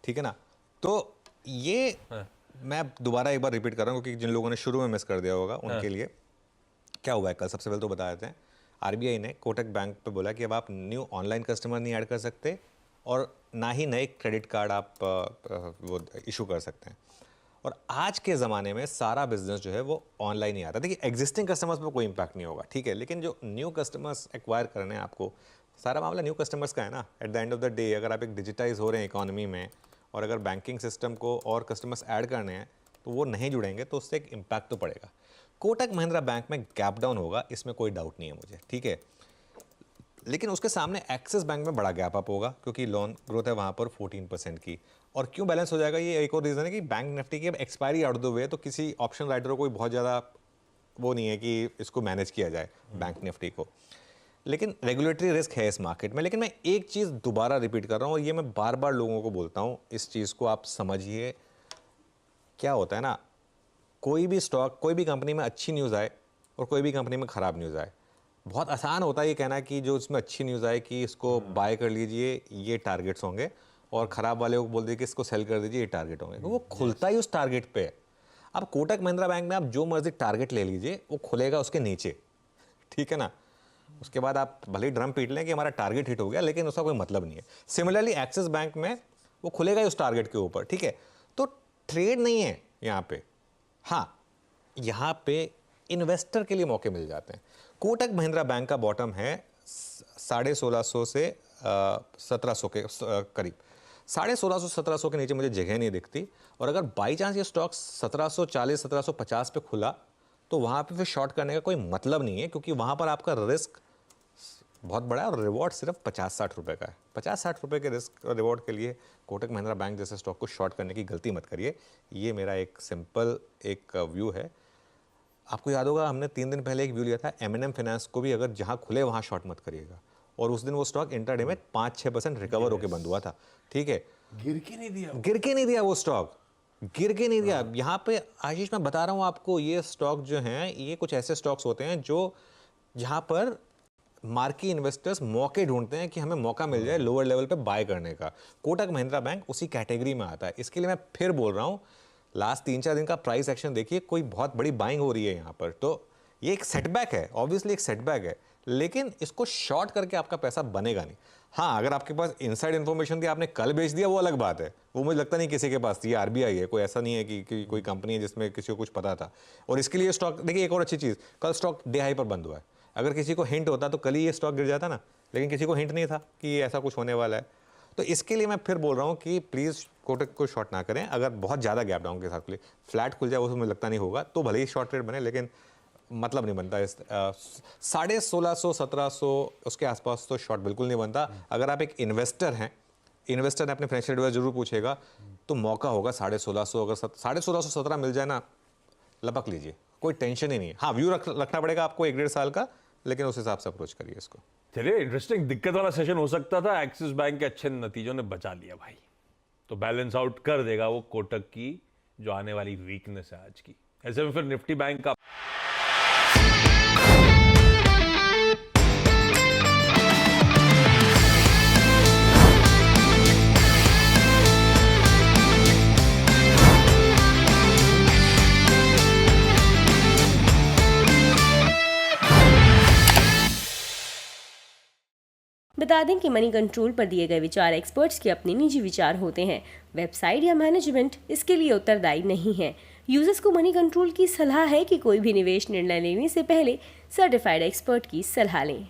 ठीक है ना। तो ये मैं दोबारा एक बार रिपीट कर रहा हूँ क्योंकि जिन लोगों ने शुरू में मिस कर दिया होगा उनके लिए क्या हुआ है कल। सबसे पहले तो बता देते हैं, आरबीआई ने कोटक बैंक पे बोला कि अब आप न्यू ऑनलाइन कस्टमर नहीं ऐड कर सकते और ना ही नए क्रेडिट कार्ड आप वो इशू कर सकते हैं। और आज के ज़माने में सारा बिजनेस जो है वो ऑनलाइन ही आता है। देखिए एग्जिस्टिंग कस्टमर्स पर कोई इंपैक्ट नहीं होगा, ठीक है, लेकिन जो न्यू कस्टमर्स एक्वायर करने हैं आपको, सारा मामला न्यू कस्टमर्स का है ना। At the end of the day अगर आप एक डिजिटाइज हो रहे हैं इकोनॉमी में और अगर बैंकिंग सिस्टम को और कस्टमर्स ऐड करने हैं तो वो नहीं जुड़ेंगे तो उससे एक इम्पैक्ट तो पड़ेगा। कोटक महिंद्रा बैंक में गैप डाउन होगा, इसमें कोई डाउट नहीं है मुझे, ठीक है, लेकिन उसके सामने एक्सिस बैंक में बड़ा गैप अप होगा क्योंकि लोन ग्रोथ है वहाँ पर 14% की। और क्यों बैलेंस हो जाएगा, ये एक और रीज़न है कि बैंक निफ्टी की अब expiry out of the way, तो किसी ऑप्शन राइडर को कोई बहुत ज़्यादा वो नहीं है कि इसको मैनेज किया जाए बैंक निफ्टी को। लेकिन रेगुलेटरी रिस्क है इस मार्केट में। लेकिन मैं एक चीज़ दोबारा रिपीट कर रहा हूँ और ये मैं बार बार लोगों को बोलता हूँ, इस चीज़ को आप समझिए। क्या होता है ना, कोई भी स्टॉक, कोई भी कंपनी में अच्छी न्यूज़ आए और कोई भी कंपनी में ख़राब न्यूज़ आए, बहुत आसान होता है ये कहना कि जो इसमें अच्छी न्यूज़ आए कि इसको बाय कर लीजिए, ये टारगेट्स होंगे, और ख़राब वाले को बोल दिए कि इसको सेल कर दीजिए, ये टारगेट होंगे। वो खुलता ही उस टारगेट पे है। अब कोटक महिंद्रा बैंक में आप जो मर्जी टारगेट ले लीजिए, वो खुलेगा उसके नीचे, ठीक है ना। उसके बाद आप भले ही ड्रम पीट लें कि हमारा टारगेट हिट हो गया, लेकिन उसका कोई मतलब नहीं है। सिमिलरली एक्सिस बैंक में वो खुलेगा ही उस टारगेट के ऊपर, ठीक है। तो ट्रेड नहीं है यहाँ पे। हाँ, यहाँ पे इन्वेस्टर के लिए मौके मिल जाते हैं। कोटक महिंद्रा बैंक का बॉटम है 1650 से 1700 के करीब। 1650 1700 के नीचे मुझे जगह नहीं दिखती। और अगर बाई चांस ये स्टॉक 1740 1750 पे खुला तो वहाँ पे फिर शॉर्ट करने का कोई मतलब नहीं है, क्योंकि वहाँ पर आपका रिस्क बहुत बड़ा है और रिवॉर्ड सिर्फ 50-60 रुपये का है। 50-60 रुपये के रिस्क और रिवॉर्ड के लिए कोटक महिंद्रा बैंक जैसे स्टॉक को शॉर्ट करने की गलती मत करिए। ये मेरा एक सिंपल एक व्यू है। आपको याद होगा हमने 3 दिन पहले एक व्यू लिया था M&M फाइनेंस को भी, अगर जहाँ खुले वहाँ शॉर्ट मत करिएगा। और उस दिन वो स्टॉक इंट्राडे में 5-6% रिकवर होकर बंद हुआ था, ठीक है। गिर के नहीं दिया वो स्टॉक, गिर के नहीं दिया। यहाँ पे आशीष मैं बता रहा हूँ आपको, ये स्टॉक जो हैं ये कुछ ऐसे स्टॉक्स होते हैं जो जहाँ पर मार्की इन्वेस्टर्स मौके ढूंढते हैं कि हमें मौका मिल जाए लोअर लेवल पे बाय करने का। कोटक महिंद्रा बैंक उसी कैटेगरी में आता है। इसके लिए मैं फिर बोल रहा हूँ, लास्ट 3-4 दिन का प्राइस एक्शन देखिए, कोई बहुत बड़ी बाइंग हो रही है यहाँ पर। तो ये एक सेटबैक है, ऑब्वियसली एक सेटबैक है, लेकिन इसको शॉर्ट करके आपका पैसा बनेगा नहीं। हाँ, अगर आपके पास इनसाइड इन्फॉर्मेशन थी, आपने कल बेच दिया, वो अलग बात है। वो मुझे लगता नहीं किसी के पास थी। आरबीआई है, कोई ऐसा नहीं है कि कोई कंपनी है जिसमें किसी को कुछ पता था। और इसके लिए स्टॉक देखिए, एक और अच्छी चीज़, कल स्टॉक डे हाई पर बंद हुआ है। अगर किसी को हिंट होता तो कल ही ये स्टॉक गिर जाता ना, लेकिन किसी को हिंट नहीं था कि ये ऐसा कुछ होने वाला है। तो इसके लिए मैं फिर बोल रहा हूँ कि प्लीज़ कोटक को शॉर्ट ना करें। अगर बहुत ज़्यादा गैप डाउन के साथ खुले, फ्लैट खुल जाए, वो मुझे लगता नहीं होगा, तो भले ही शॉर्ट ट्रेड बने, लेकिन मतलब नहीं बनता। इस 1650 1700 उसके आसपास तो शॉर्ट बिल्कुल नहीं बनता। अगर आप एक इन्वेस्टर हैं, इन्वेस्टर ने अपने फाइनेंशियल एडवाइजर जरूर पूछेगा, तो मौका होगा 1650। अगर 1650 17 मिल जाए ना, लपक लीजिए, कोई टेंशन ही नहीं है। हाँ, व्यू रखना पड़ेगा आपको 1-1.5 साल का, लेकिन उस हिसाब से अप्रोच करिए इसको। चलिए, इंटरेस्टिंग दिक्कत वाला सेशन हो सकता था, एक्सिस बैंक के अच्छे नतीजों ने बचा लिया भाई। तो बैलेंस आउट कर देगा वो कोटक की जो आने वाली वीकनेस है आज की। ऐसे में फिर निफ्टी बैंक का बता दें कि मनी कंट्रोल पर दिए गए विचार एक्सपर्ट्स के अपने निजी विचार होते हैं। वेबसाइट या मैनेजमेंट इसके लिए उत्तरदायी नहीं है। यूजर्स को मनी कंट्रोल की सलाह है कि कोई भी निवेश निर्णय लेने से पहले सर्टिफाइड एक्सपर्ट की सलाह लें।